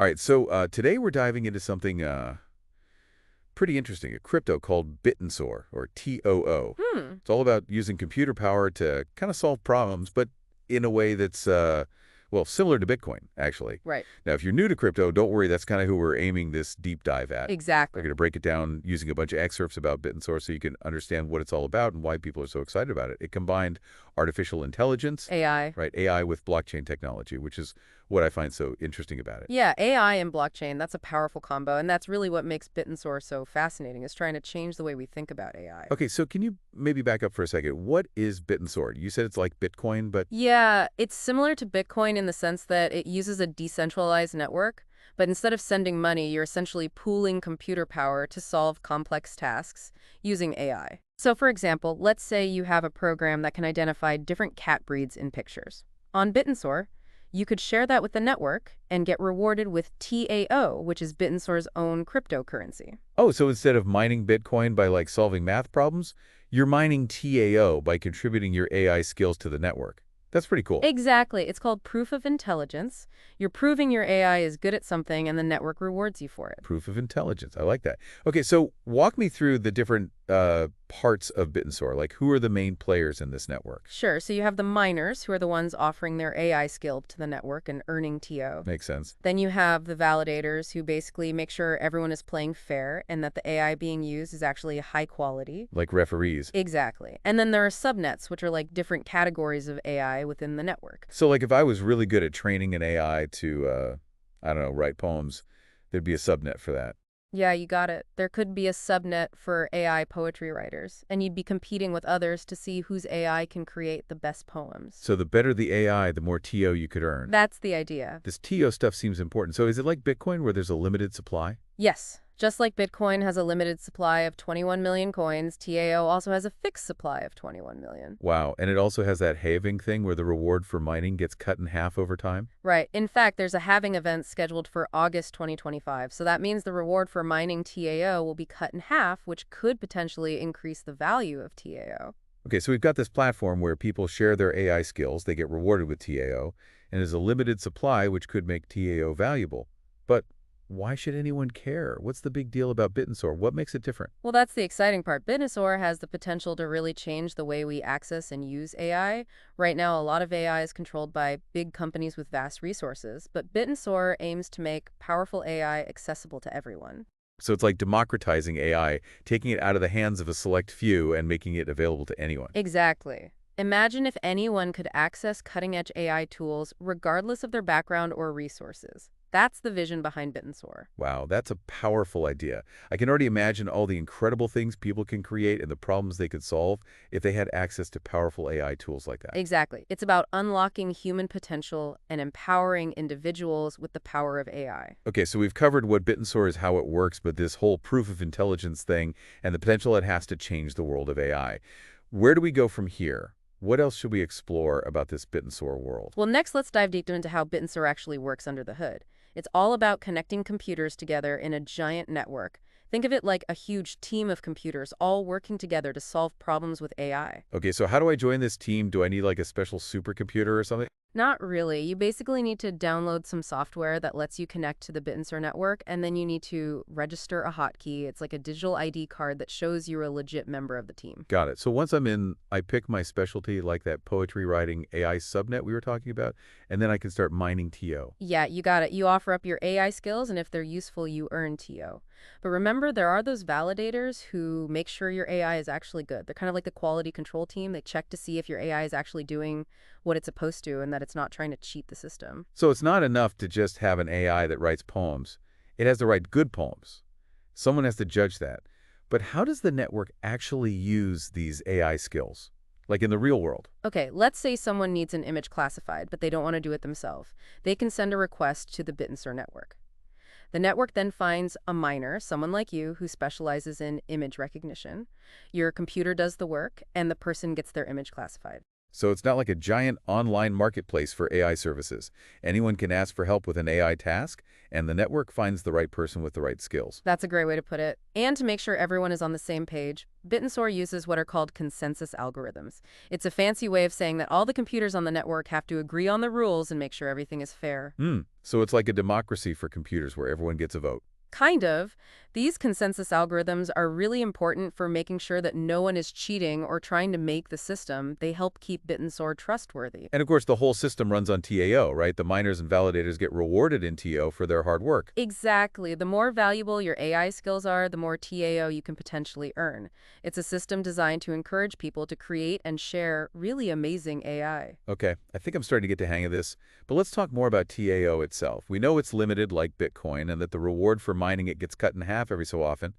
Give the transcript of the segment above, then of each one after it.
All right, so today we're diving into something pretty interesting, a crypto called Bittensor, or TOO. Hmm. It's all about using computer power to kind of solve problems, but in a way that's, well, similar to Bitcoin, actually. Right. Now, if you're new to crypto, don't worry, that's kind of who we're aiming this deep dive at. We're Exactly. going to break it down using a bunch of excerpts about Bittensor so you can understand what it's all about and why people are so excited about it. It combined artificial intelligence, AI. right, AI with blockchain technology, which is what I find so interesting about it. Yeah, AI and blockchain, that's a powerful combo, and that's really what makes Bittensor so fascinating, is trying to change the way we think about AI. Okay, so can you maybe back up for a second? What is Bittensor? You said it's like Bitcoin, but Yeah, it's similar to Bitcoin in the sense that it uses a decentralized network, but instead of sending money, you're essentially pooling computer power to solve complex tasks using AI. So for example, let's say you have a program that can identify different cat breeds in pictures. On Bittensor, you could share that with the network and get rewarded with TAO, which is Bittensor's own cryptocurrency. oh, so instead of mining Bitcoin by like solving math problems, you're mining TAO by contributing your AI skills to the network. That's pretty cool. Exactly. It's called proof of intelligence. You're proving your AI is good at something and the network rewards you for it. Proof of intelligence. I like that. Okay, so walk me through the different parts of Bittensor. Like, who are the main players in this network? Sure, so you have the miners, who are the ones offering their AI skill to the network and earning TO. Makes sense. Then you have the validators, who basically make sure everyone is playing fair and that the AI being used is actually high quality. Like referees. Exactly. And then there are subnets, which are like different categories of AI within the network. So, like, if I was really good at training an AI to, I don't know, write poems, there'd be a subnet for that. Yeah, you got it. There could be a subnet for AI poetry writers, and you'd be competing with others to see whose AI can create the best poems. So the better the AI, the more TO you could earn. That's the idea. This TO stuff seems important. So is it like Bitcoin where there's a limited supply? Yes. Just like Bitcoin has a limited supply of 21 million coins, TAO also has a fixed supply of 21 million. Wow. And it also has that halving thing where the reward for mining gets cut in half over time? Right. In fact, there's a halving event scheduled for August 2025, so that means the reward for mining TAO will be cut in half, which could potentially increase the value of TAO. Okay, so we've got this platform where people share their AI skills, they get rewarded with TAO, and there's a limited supply which could make TAO valuable. But why should anyone care? What's the big deal about Bittensor? What makes it different? Well, that's the exciting part. Bittensor has the potential to really change the way we access and use AI. Right now, a lot of AI is controlled by big companies with vast resources, but Bittensor aims to make powerful AI accessible to everyone. So it's like democratizing AI, taking it out of the hands of a select few and making it available to anyone. Exactly. Imagine if anyone could access cutting-edge AI tools regardless of their background or resources. That's the vision behind Bittensor. Wow, that's a powerful idea. I can already imagine all the incredible things people can create and the problems they could solve if they had access to powerful AI tools like that. Exactly. It's about unlocking human potential and empowering individuals with the power of AI. Okay, so we've covered what Bittensor is, how it works, but this whole proof of intelligence thing and the potential it has to change the world of AI. Where do we go from here? What else should we explore about this Bittensor world? Well, next, let's dive deep into how Bittensor actually works under the hood. It's all about connecting computers together in a giant network. Think of it like a huge team of computers all working together to solve problems with AI. Okay, so how do I join this team? Do I need like a special supercomputer or something? Not really. You basically need to download some software that lets you connect to the Bittensor network, and then you need to register a hotkey. It's like a digital ID card that shows you're a legit member of the team. Got it. So once I'm in, I pick my specialty, like that poetry writing AI subnet we were talking about, and then I can start mining TO. Yeah, you got it. You offer up your AI skills, and if they're useful, you earn TO. But remember, there are those validators who make sure your AI is actually good. They're kind of like the quality control team. They check to see if your AI is actually doing what it's supposed to and that it's not trying to cheat the system. So it's not enough to just have an AI that writes poems. It has to write good poems. Someone has to judge that. But how does the network actually use these AI skills? Like in the real world? Okay, let's say someone needs an image classified, but they don't want to do it themselves. They can send a request to the Bittensor network. The network then finds a miner, someone like you, who specializes in image recognition. Your computer does the work, and the person gets their image classified. So it's not like a giant online marketplace for AI services. Anyone can ask for help with an AI task, and the network finds the right person with the right skills. That's a great way to put it. And to make sure everyone is on the same page, Bittensor uses what are called consensus algorithms. It's a fancy way of saying that all the computers on the network have to agree on the rules and make sure everything is fair. So it's like a democracy for computers where everyone gets a vote. Kind of. These consensus algorithms are really important for making sure that no one is cheating or trying to make the system. They help keep Bittensor trustworthy. And of course, the whole system runs on TAO, right? The miners and validators get rewarded in TAO for their hard work. Exactly. The more valuable your AI skills are, the more TAO you can potentially earn. It's a system designed to encourage people to create and share really amazing AI. Okay, I think I'm starting to get the hang of this, but let's talk more about TAO itself. We know it's limited like Bitcoin and that the reward for mining it gets cut in half every so often,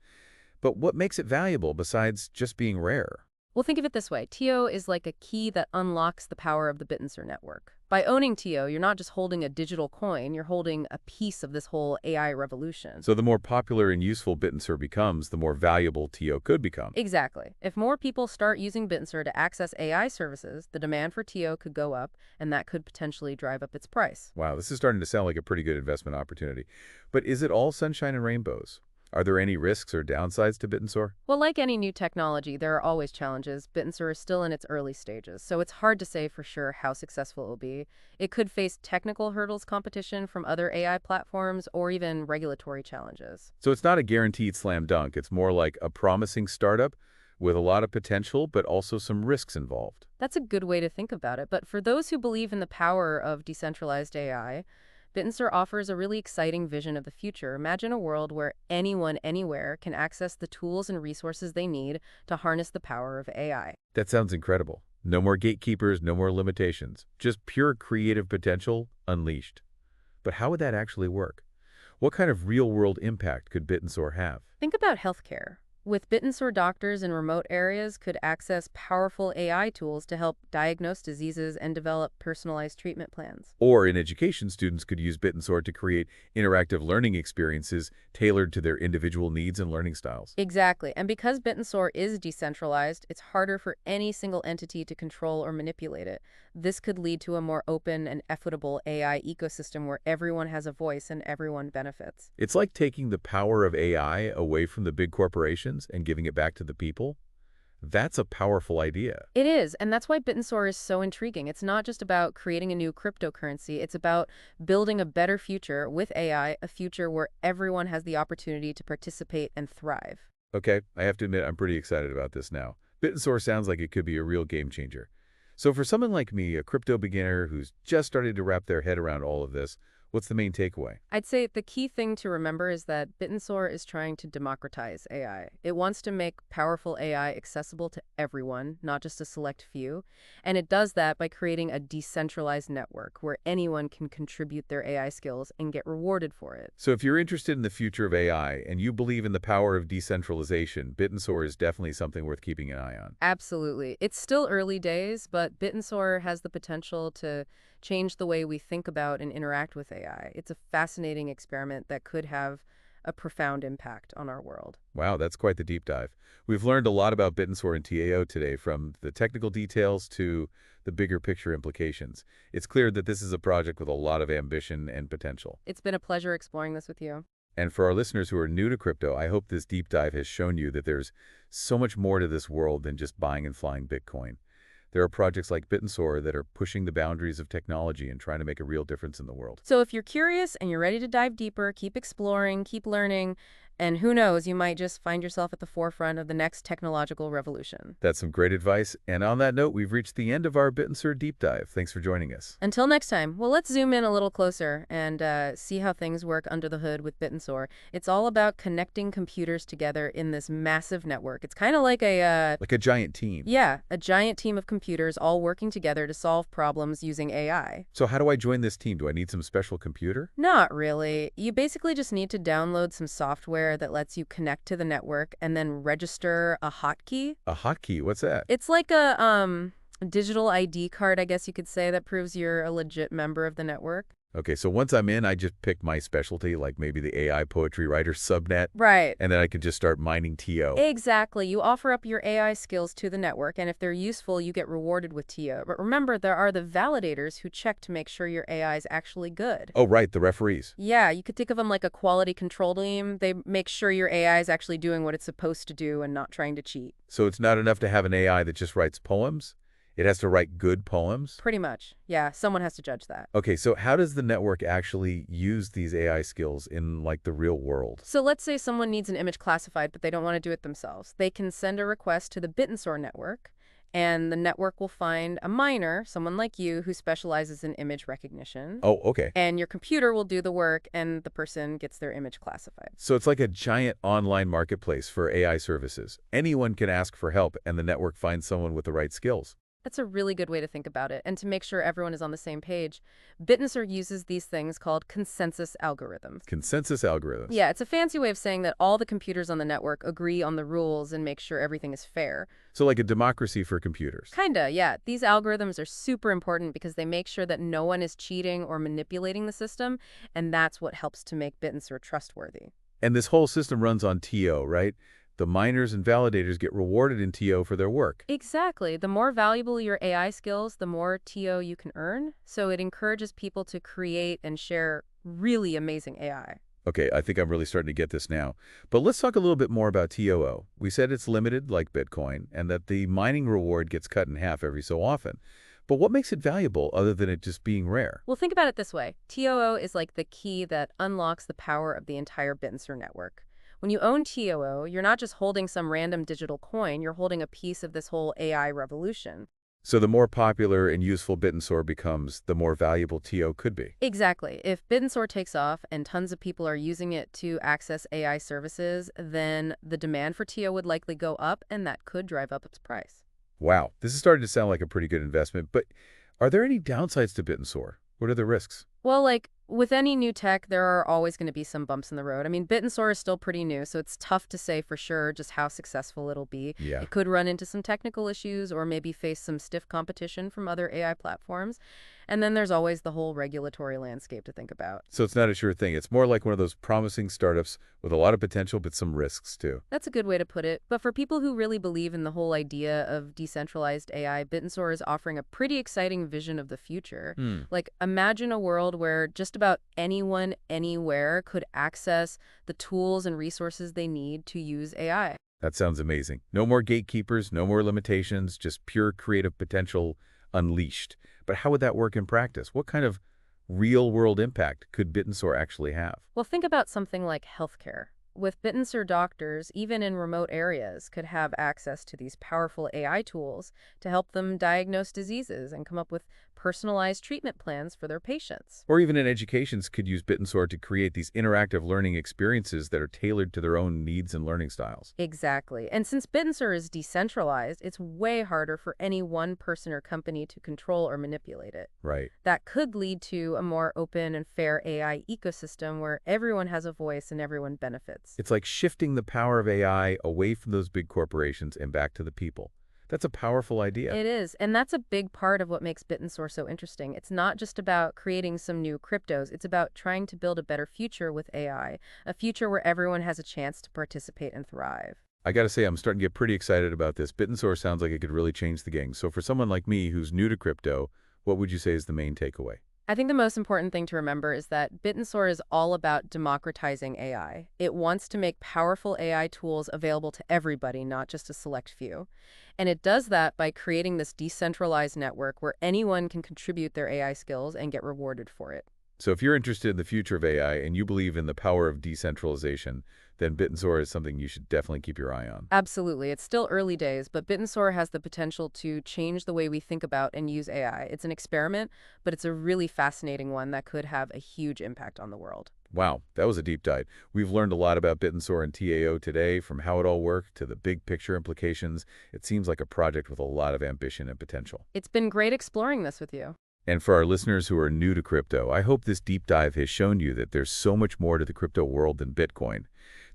but what makes it valuable besides just being rare? Well, think of it this way. TO is like a key that unlocks the power of the Bittensor network. By owning TO, you're not just holding a digital coin, you're holding a piece of this whole AI revolution. So the more popular and useful Bittensor becomes, the more valuable TO could become. Exactly. If more people start using Bittensor to access AI services, the demand for TO could go up, and that could potentially drive up its price. Wow, this is starting to sound like a pretty good investment opportunity. But is it all sunshine and rainbows? Are there any risks or downsides to Bittensor? Well, like any new technology, there are always challenges. Bittensor is still in its early stages, so it's hard to say for sure how successful it will be. It could face technical hurdles, competition from other AI platforms, or even regulatory challenges. So it's not a guaranteed slam dunk. It's more like a promising startup with a lot of potential, but also some risks involved. That's a good way to think about it, but for those who believe in the power of decentralized AI, Bittensor offers a really exciting vision of the future. Imagine a world where anyone, anywhere, can access the tools and resources they need to harness the power of AI. That sounds incredible. No more gatekeepers, no more limitations. Just pure creative potential unleashed. But how would that actually work? What kind of real-world impact could Bittensor have? Think about healthcare. With Bittensor, doctors in remote areas could access powerful AI tools to help diagnose diseases and develop personalized treatment plans. Or in education, students could use Bittensor to create interactive learning experiences tailored to their individual needs and learning styles. Exactly. And because Bittensor is decentralized, it's harder for any single entity to control or manipulate it. This could lead to a more open and equitable AI ecosystem where everyone has a voice and everyone benefits. It's like taking the power of AI away from the big corporations and giving it back to the people. That's a powerful idea. It is, and that's why Bittensor is so intriguing. It's not just about creating a new cryptocurrency. It's about building a better future with AI, a future where everyone has the opportunity to participate and thrive. Okay, I have to admit I'm pretty excited about this now. Bittensor sounds like it could be a real game changer. So for someone like me, a crypto beginner who's just starting to wrap their head around all of this, what's the main takeaway? I'd say the key thing to remember is that Bittensor is trying to democratize AI. It wants to make powerful AI accessible to everyone, not just a select few. And it does that by creating a decentralized network where anyone can contribute their AI skills and get rewarded for it. So if you're interested in the future of AI and you believe in the power of decentralization, Bittensor is definitely something worth keeping an eye on. Absolutely. It's still early days, but Bittensor has the potential to change the way we think about and interact with AI. It's a fascinating experiment that could have a profound impact on our world. Wow, that's quite the deep dive. We've learned a lot about Bittensor and TAO today, from the technical details to the bigger picture implications. It's clear that this is a project with a lot of ambition and potential. It's been a pleasure exploring this with you. And for our listeners who are new to crypto, I hope this deep dive has shown you that there's so much more to this world than just buying and flying Bitcoin. There are projects like Bittensor that are pushing the boundaries of technology and trying to make a real difference in the world. So if you're curious and you're ready to dive deeper, keep exploring, keep learning, and who knows, you might just find yourself at the forefront of the next technological revolution. That's some great advice. And on that note, we've reached the end of our Bittensor deep dive. Thanks for joining us. Until next time, well, let's zoom in a little closer and see how things work under the hood with Bittensor. It's all about connecting computers together in this massive network. It's kind of like Like a giant team. yeah, a giant team of computers all working together to solve problems using AI. So how do I join this team? Do I need some special computer? Not really. You basically just need to download some software that lets you connect to the network and then register a hotkey. A hotkey? What's that? It's like a digital ID card, I guess you could say, that proves you're a legit member of the network. Okay, so once I'm in, I just pick my specialty, like maybe the AI poetry writer subnet, Right. and then I can just start mining TO. Exactly. You offer up your AI skills to the network, and if they're useful, you get rewarded with TO. But remember, there are the validators who check to make sure your AI is actually good. Oh, right, the referees. Yeah, you could think of them like a quality control team. They make sure your AI is actually doing what it's supposed to do and not trying to cheat. So it's not enough to have an AI that just writes poems? It has to write good poems? Pretty much. Yeah, someone has to judge that. Okay, so how does the network actually use these AI skills in, like, the real world? So let's say someone needs an image classified, but they don't want to do it themselves. They can send a request to the Bittensor network, and the network will find a miner, someone like you, who specializes in image recognition. Oh, okay. And your computer will do the work, and the person gets their image classified. So it's like a giant online marketplace for AI services. Anyone can ask for help, and the network finds someone with the right skills. That's a really good way to think about it. And to make sure everyone is on the same page, Bittensor uses these things called consensus algorithms. Consensus algorithms. Yeah, it's a fancy way of saying that all the computers on the network agree on the rules and make sure everything is fair. So like a democracy for computers. Kinda, yeah. These algorithms are super important because they make sure that no one is cheating or manipulating the system, and that's what helps to make Bittensor trustworthy. And this whole system runs on TO, right? The miners and validators get rewarded in TO for their work. Exactly. The more valuable your AI skills, the more TO you can earn. So it encourages people to create and share really amazing AI. Okay, I think I'm really starting to get this now. But let's talk a little bit more about TOO. We said it's limited, like Bitcoin, and that the mining reward gets cut in half every so often. But what makes it valuable other than it just being rare? Well, think about it this way. TOO is like the key that unlocks the power of the entire Bittensor network. When you own TOO, you're not just holding some random digital coin, you're holding a piece of this whole AI revolution. So the more popular and useful Bittensor becomes, the more valuable TO could be. Exactly. If Bittensor takes off and tons of people are using it to access AI services, then the demand for TO would likely go up, and that could drive up its price. Wow, this is starting to sound like a pretty good investment, but are there any downsides to Bittensor? What are the risks? Well, like with any new tech, there are always going to be some bumps in the road. I mean, Bittensor is still pretty new, so it's tough to say for sure just how successful it'll be. Yeah. It could run into some technical issues or maybe face some stiff competition from other AI platforms. And then there's always the whole regulatory landscape to think about. So it's not a sure thing. It's more like one of those promising startups with a lot of potential, but some risks too. That's a good way to put it. But for people who really believe in the whole idea of decentralized AI, Bittensor is offering a pretty exciting vision of the future. Like, imagine a world where just about anyone, anywhere could access the tools and resources they need to use AI. That sounds amazing. No more gatekeepers, no more limitations, just pure creative potential unleashed. But how would that work in practice? What kind of real-world impact could Bittensor actually have? Well, think about something like healthcare. With Bittensor, doctors, even in remote areas, could have access to these powerful AI tools to help them diagnose diseases and come up with personalized treatment plans for their patients. Or even in educations could use Bittensor to create these interactive learning experiences that are tailored to their own needs and learning styles. Exactly. And since Bittensor is decentralized, it's way harder for any one person or company to control or manipulate it. Right. That could lead to a more open and fair AI ecosystem where everyone has a voice and everyone benefits. It's like shifting the power of AI away from those big corporations and back to the people. That's a powerful idea. It is, and that's a big part of what makes Bittensor so interesting. It's not just about creating some new cryptos, it's about trying to build a better future with AI, a future where everyone has a chance to participate and thrive. I gotta say, I'm starting to get pretty excited about this. Bittensor sounds like it could really change the game. So for someone like me who's new to crypto, what would you say is the main takeaway? I think the most important thing to remember is that Bittensor is all about democratizing AI. It wants to make powerful AI tools available to everybody, not just a select few. And it does that by creating this decentralized network where anyone can contribute their AI skills and get rewarded for it. So if you're interested in the future of AI and you believe in the power of decentralization, then Bittensor is something you should definitely keep your eye on. Absolutely. It's still early days, but Bittensor has the potential to change the way we think about and use AI. It's an experiment, but it's a really fascinating one that could have a huge impact on the world. Wow, that was a deep dive. We've learned a lot about Bittensor and TAO today, from how it all worked to the big picture implications. It seems like a project with a lot of ambition and potential. It's been great exploring this with you. And for our listeners who are new to crypto, I hope this deep dive has shown you that there's so much more to the crypto world than Bitcoin.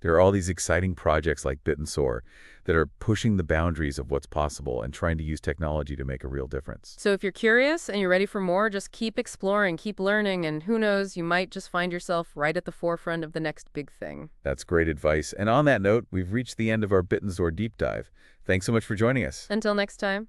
There are all these exciting projects like Bittensor that are pushing the boundaries of what's possible and trying to use technology to make a real difference. So if you're curious and you're ready for more, just keep exploring, keep learning, and who knows, you might just find yourself right at the forefront of the next big thing. That's great advice. And on that note, we've reached the end of our Bittensor deep dive. Thanks so much for joining us. Until next time.